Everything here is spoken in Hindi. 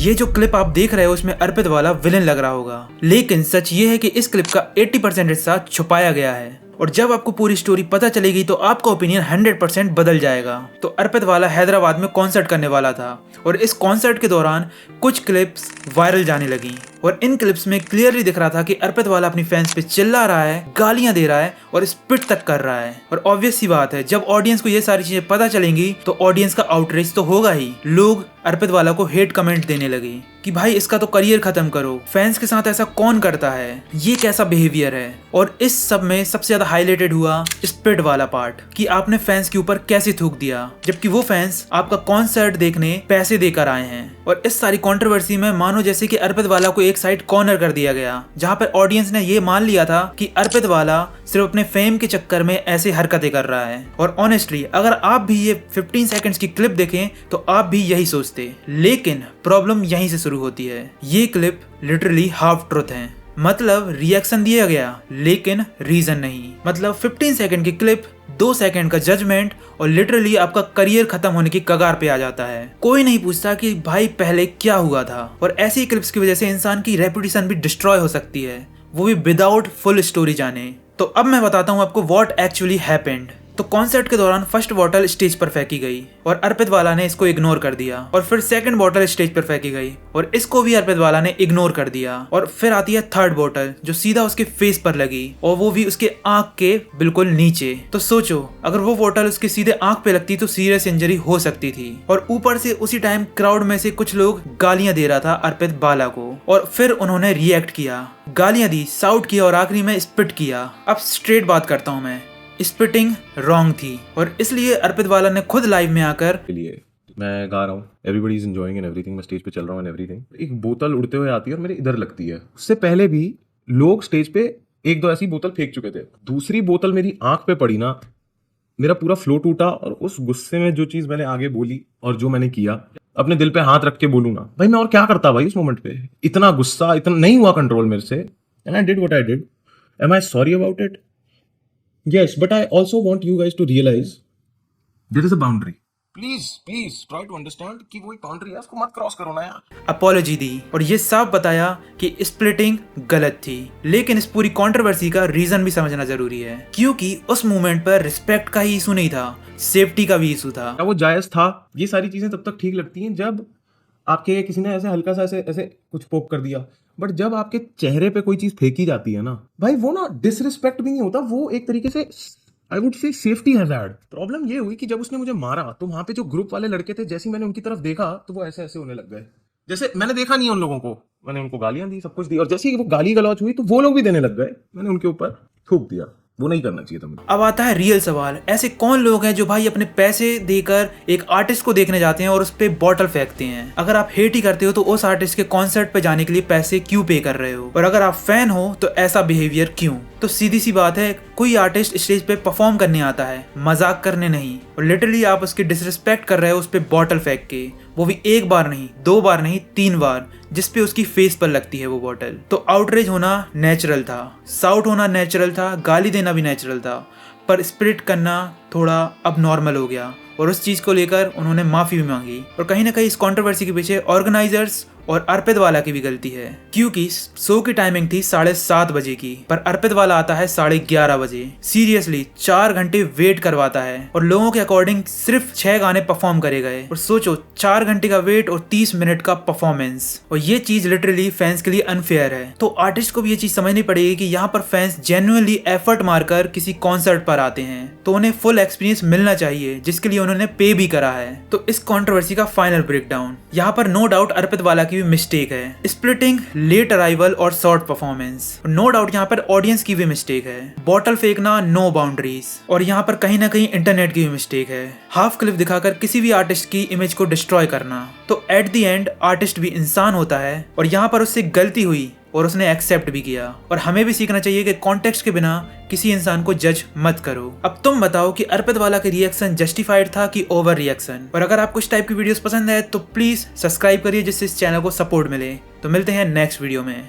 ये जो क्लिप आप देख रहे हो उसमें अर्पित वाला विलेन लग रहा होगा, लेकिन सच ये है कि इस क्लिप का 80% हिस्सा छुपाया गया है और जब आपको पूरी स्टोरी पता चलेगी तो आपका ओपिनियन 100% बदल जाएगा। तो अर्पित वाला हैदराबाद में कॉन्सर्ट करने वाला था और इस कॉन्सर्ट के दौरान कुछ क्लिप्स वायरल जाने लगी और इन क्लिप्स में क्लियरली दिख रहा था कि अर्पित वाला अपनी फैंस पे चिल्ला रहा है, गालियां दे रहा है और स्पिट तक कर रहा है। और ऑब्वियस सी बात है, जब ऑडियंस को ये सारी चीजें पता चलेंगी तो ऑडियंस का आउटरीच तो होगा ही। लोग अर्पित वाला को हेट कमेंट देने लगे कि भाई इसका तो करियर खत्म करो, फैंस के साथ ऐसा कौन करता है, ये कैसा बिहेवियर है। और इस सब में सबसे ज्यादा हाईलाइटेड हुआ स्पिट वाला पार्ट कि आपने फैंस के ऊपर कैसे थूक दिया, जबकि वो फैंस आपका कॉन्सर्ट देखने पैसे देकर आए हैं। और इस सारी कंट्रोवर्सी में मानो जैसे कि अर्पित वाला को एक साइड कॉर्नर कर दिया गया, जहां पर ऑडियंस ने ये मान लिया था कि अर्पित वाला सिर्फ अपने फेम के चक्कर में ऐसे हरकतें कर रहा है। और ऑनेस्टली अगर आप भी ये 15 सेकंड्स की क्लिप देखें तो आप भी यही सोचते, लेकिन प्रॉब्लम यहीं से शुरू होती है। ये क्लिप लिटरली हाफ ट्रुथ है, मतलब रिएक्शन दिया गया लेकिन रीजन नहीं। मतलब 15 सेकंड की क्लिप, 2 सेकंड का जजमेंट और लिटरली आपका करियर खत्म होने की कगार पे आ जाता है। कोई नहीं पूछता कि भाई पहले क्या हुआ था। और ऐसी क्लिप्स की वजह से इंसान की रेपुटेशन भी डिस्ट्रॉय हो सकती है, वो भी विदाउट फुल स्टोरी जाने। तो अब मैं बताता हूँ आपको व्हाट एक्चुअली हैपेंड। तो कॉन्सर्ट के दौरान फर्स्ट बॉटल स्टेज पर फेंकी गई और अर्पित वाला ने इसको इग्नोर कर दिया और फिर सेकंड बॉटल स्टेज पर फेंकी गई और इसको भी अर्पित वाला ने इग्नोर कर दिया। और फिर आती है थर्ड बॉटल जो सीधा उसके फेस पर लगी और वो भी उसके आंख के बिल्कुल नीचे। तो सोचो अगर वो बॉटल उसके सीधे आंख पे लगती तो सीरियस इंजरी हो सकती थी। और ऊपर से उसी टाइम क्राउड में से कुछ लोग गालियां दे रहा था अर्पित वाला को और फिर उन्होंने रिएक्ट किया, गालियां दी, साउट किया और आखिरी में स्पिट किया। अब स्ट्रेट बात करता हूँ, मैं स्पिटिंग रॉन्ग थी और इसलिए अर्पित वाला ने खुद लाइव में आकर लिए मैं गा रहा हूँ, everybody is enjoying and everything, मैं स्टेज पे चल रहा हूँ एंड एवरीथिंग, एक बोतल उड़ते हुए आती है और मेरे इधर लगती है। उससे पहले भी लोग स्टेज पे 1-2 ऐसी बोतल फेंक चुके थे। दूसरी बोतल मेरी आंख पे पड़ी ना, मेरा पूरा फ्लो टूटा और उस गुस्से में जो चीज मैंने आगे बोली और जो मैंने किया, अपने दिल पे हाथ रख के बोलूँ ना भाई, मैं और क्या करता भाई उस मोमेंट पे। इतना गुस्सा, इतना नहीं हुआ कंट्रोल मेरे से and I did what I did. Am I sorry about it? Yes, but I also want you guys to realize there is a boundary. Please try to understand कि वो एक बाउंड्री है, उसको मत क्रॉस करो ना यार। अपॉलॉजी दी और ये साफ बताया कि स्प्लिटिंग गलत थी, लेकिन इस पूरी कंट्रोवर्सी का रीजन भी समझना जरूरी है क्योंकि उस मोमेंट पर रिस्पेक्ट का ही इशू नहीं था, सेफ्टी का भी इशू था। क्या वो जायज था? ये सारी चीजें तब तक ठीक लगती हैं जब आपके किसी ने ऐसे हल्का सा ऐसे कुछ पोक कर दिया, बट जब आपके चेहरे पे कोई चीज फेंकी जाती है ना भाई, वो ना डिसरिस्पेक्ट भी नहीं होता, वो एक तरीके से I would say safety hazard. Problem ये हुई कि जब उसने मुझे मारा तो वहां पे जो ग्रुप वाले लड़के थे, जैसे ही मैंने उनकी तरफ देखा तो वो ऐसे होने लग गए, जैसे मैंने देखा नहीं है उन लोगों को, मैंने उनको गालियां दी, सब कुछ दी, और जैसे ही वो गाली गलौज हुई तो वो लोग भी देने लग गए, मैंने उनके ऊपर थूक दिया। वो नहीं करना चाहिए था मुझे। अब आता है रियल सवाल, ऐसे कौन लोग हैं जो भाई अपने पैसे देकर एक आर्टिस्ट को देखने जाते हैं और उस पे बॉटल फेंकते हैं? अगर आप हेट ही करते हो तो उस आर्टिस्ट के कॉन्सर्ट पे जाने के लिए पैसे क्यों पे कर रहे हो? और अगर आप फैन हो तो ऐसा बिहेवियर क्यों? तो सीधी सी बात है, कोई आर्टिस्ट स्टेज पे परफॉर्म करने आता है, मजाक करने नहीं, और लिटरली आप उसकी डिसरिस्पेक्ट कर रहे हो उस पे बॉटल फेंक के, वो भी 1 बार नहीं, 2 बार नहीं, 3 बार, जिसपे उसकी फेस पर लगती है वो बॉटल। तो आउटरेज होना नेचुरल था, साउट होना नेचुरल था, गाली देना भी नेचुरल था, पर स्पिरिट करना थोड़ा अब नॉर्मल हो गया और उस चीज को लेकर उन्होंने माफी भी मांगी। और कहीं ना कहीं इस कंट्रोवर्सी के पीछे ऑर्गेनाइजर्स और अर्पित वाला की भी गलती है क्योंकि शो की टाइमिंग थी 7:30 बजे की, पर अर्पित वाला आता है 11:30 बजे। सीरियसली 4 घंटे वेट करवाता है और लोगों के अकॉर्डिंग सिर्फ 6 गाने परफॉर्म करे गए। और सोचो 4 घंटे का वेट और 30 मिनट का परफॉर्मेंस, और ये चीज लिटरली फैंस के लिए अनफेयर है। तो आर्टिस्ट को भी ये चीज समझनी पड़ेगी कि यहाँ पर फैंस जेन्युइनली एफर्ट मारकर किसी कॉन्सर्ट पर आते हैं तो उन्हें फुल एक्सपीरियंस मिलना चाहिए, जिसके लिए उन्होंने पे भी करा है। तो इस कंट्रोवर्सी का फाइनल ब्रेकडाउन, यहाँ पर नो डाउट अर्पित वाला भी मिस्टेक है, स्प्लिटिंग, लेट अराइवल और शॉर्ट परफॉर्मेंस। नो डाउट यहाँ पर ऑडियंस की भी मिस्टेक है, बॉटल फेंकना, नो बाउंड्रीज, और यहाँ पर कहीं ना कहीं इंटरनेट की भी मिस्टेक है, हाफ क्लिप दिखाकर किसी भी आर्टिस्ट की इमेज को डिस्ट्रॉय करना। तो एट द एंड आर्टिस्ट भी इंसान होता है और यहाँ पर उससे गलती हुई और उसने एक्सेप्ट भी किया। और हमें भी सीखना चाहिए कि कॉन्टेक्स्ट के बिना किसी इंसान को जज मत करो। अब तुम बताओ कि अर्पित वाला के रिएक्शन जस्टिफाइड था कि ओवर रिएक्शन? और अगर आपको इस टाइप की वीडियोस पसंद है तो प्लीज सब्सक्राइब करिए जिससे इस चैनल को सपोर्ट मिले। तो मिलते हैं नेक्स्ट वीडियो में।